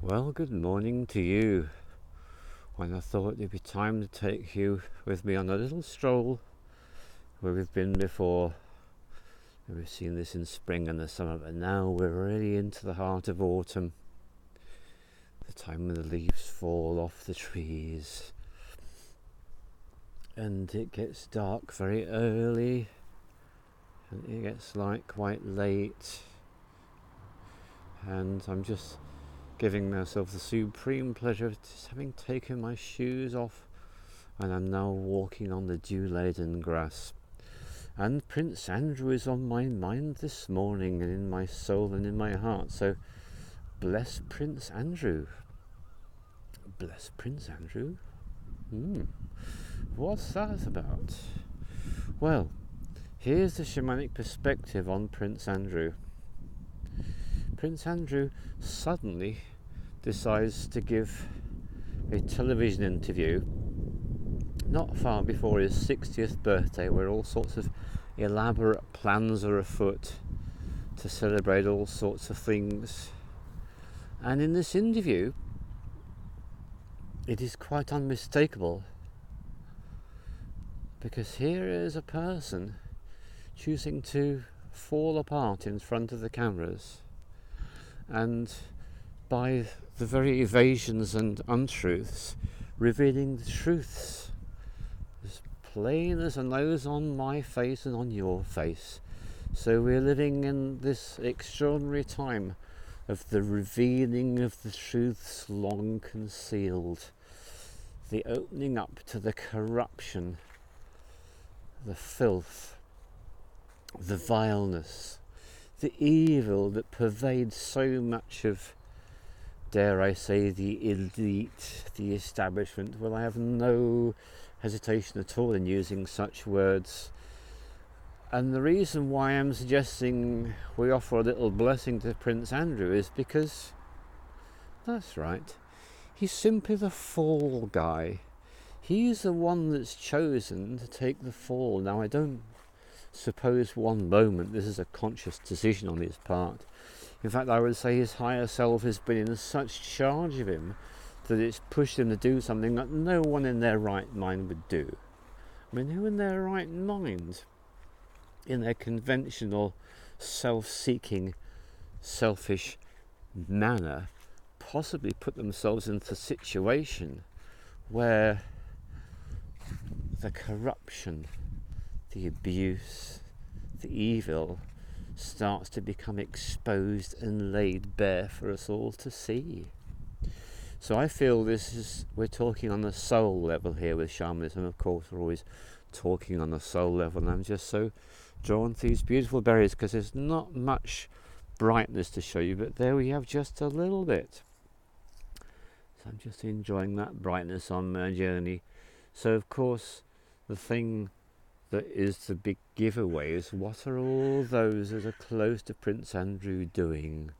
Well, good morning to you. When I thought it'd be time to take you with me on a little stroll where we've been before. We've seen this in spring and the summer, but now we're really into the heart of autumn. The time when the leaves fall off the trees. And it gets dark very early. And it gets light quite late. And I'm just giving myself the supreme pleasure of just having taken my shoes off, and I'm now walking on the dew-laden grass. And Prince Andrew is on my mind this morning, and in my soul and in my heart. So bless Prince Andrew. Bless Prince Andrew. What's that about? Well, here's the shamanic perspective on Prince Andrew. Prince Andrew suddenly decides to give a television interview not far before his 60th birthday, where all sorts of elaborate plans are afoot to celebrate all sorts of things. And in this interview, it is quite unmistakable, because here is a person choosing to fall apart in front of the cameras, and by the very evasions and untruths, revealing the truths as plain as a nose on my face and on your face. So we're living in this extraordinary time of the revealing of the truths long concealed, the opening up to the corruption, the filth, the vileness, the evil that pervades so much of, dare I say, the elite, the establishment. Well, I have no hesitation at all in using such words. And the reason why I'm suggesting we offer a little blessing to Prince Andrew is because, that's right, he's simply the fall guy. He's the one that's chosen to take the fall. Now, I don't suppose one moment this is a conscious decision on his part. In fact, I would say his higher self has been in such charge of him that it's pushed him to do something that no one in their right mind would do. I mean, who in their right mind, in their conventional, self-seeking, selfish manner, possibly put themselves into a situation where the corruption, the abuse, the evil starts to become exposed and laid bare for us all to see. So I feel we're talking on the soul level here with shamanism. Of course, we're always talking on the soul level, and I'm just so drawn to these beautiful berries because there's not much brightness to show you, but there we have just a little bit. So I'm just enjoying that brightness on my journey. So of course, the thing that is the big giveaway is, what are all those that are close to Prince Andrew doing?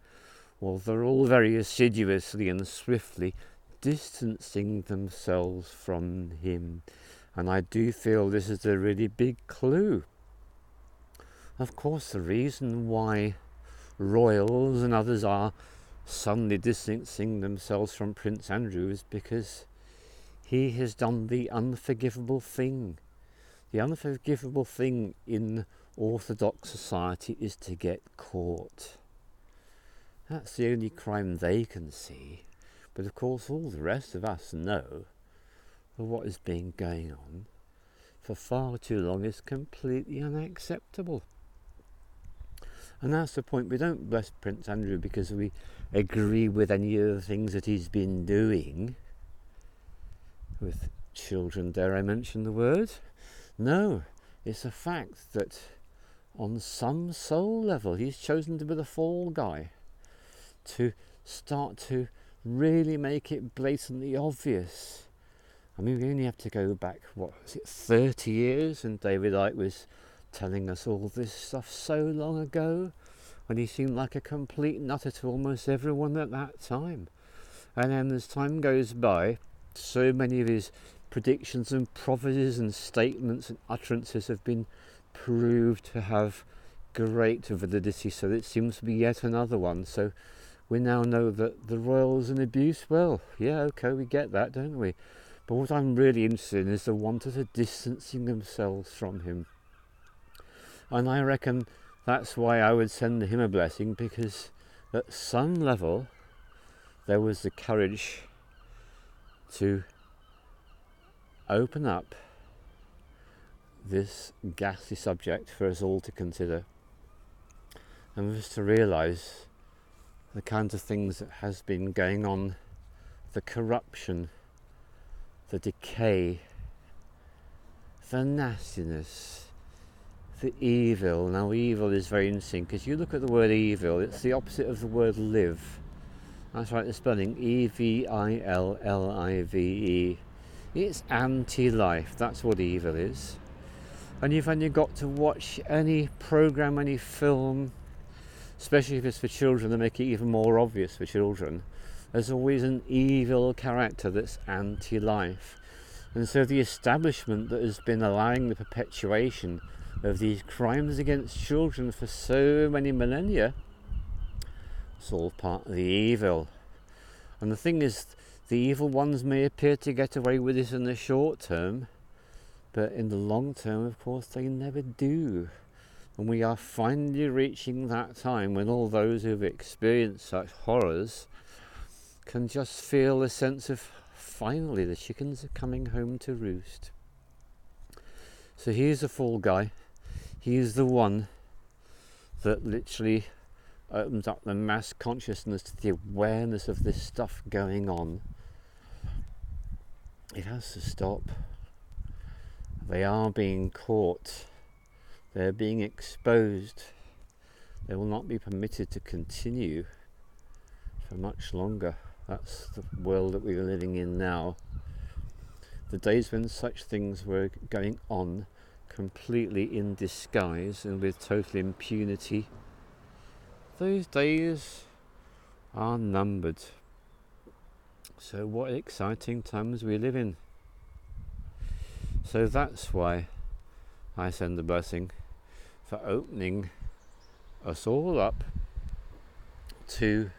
Well, they're all very assiduously and swiftly distancing themselves from him. And I do feel this is a really big clue. Of course, the reason why royals and others are suddenly distancing themselves from Prince Andrew is because he has done the unforgivable thing. The unforgivable thing in Orthodox society is to get caught. That's the only crime they can see. But of course all the rest of us know that what has been going on for far too long is completely unacceptable. And that's the point. We don't bless Prince Andrew because we agree with any of the things that he's been doing with children, dare I mention the word? No, it's a fact that on some soul level he's chosen to be the fall guy, to start to really make it blatantly obvious. I mean, we only have to go back, 30 years, and David Icke was telling us all this stuff so long ago, when he seemed like a complete nutter to almost everyone at that time. And then as time goes by, so many of his predictions and prophecies and statements and utterances have been proved to have great validity, so it seems to be yet another one. So we now know that the royal's an abuse. Well, yeah, okay, we get that, don't we? But what I'm really interested in is the wanters of distancing themselves from him. And I reckon that's why I would send him a blessing, because at some level there was the courage to open up this ghastly subject for us all to consider, and for us to realise the kinds of things that has been going on, the corruption, the decay, the nastiness, the evil. Now evil is very interesting, because you look at the word evil, it's the opposite of the word live. That's right, the spelling, E-V-I-L-L-I-V-E. It's anti-life, that's what evil is. And you've only got to watch any programme, any film, especially if it's for children, to make it even more obvious for children. There's always an evil character that's anti-life. And so the establishment that has been allowing the perpetuation of these crimes against children for so many millennia, it's all part of the evil. And the thing is, the evil ones may appear to get away with this in the short term, but in the long term, of course, they never do. And we are finally reaching that time when all those who've experienced such horrors can just feel a sense of, finally, the chickens are coming home to roost. So here's the fall guy. He's the one that literally opens up the mass consciousness to the awareness of this stuff going on. It has to stop. They are being caught. They're being exposed. They will not be permitted to continue for much longer. That's the world that we are living in now. The days when such things were going on completely in disguise and with total impunity, those days are numbered. So what exciting times we live in. So that's why I send a blessing for opening us all up to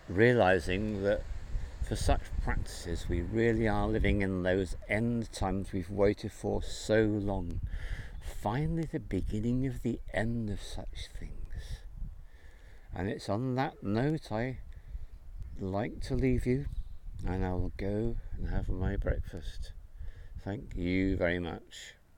realizing that for such practices we really are living in those end times we've waited for so long. Finally the beginning of the end of such things. And it's on that note I like to leave you, and I will go and have my breakfast. Thank you very much.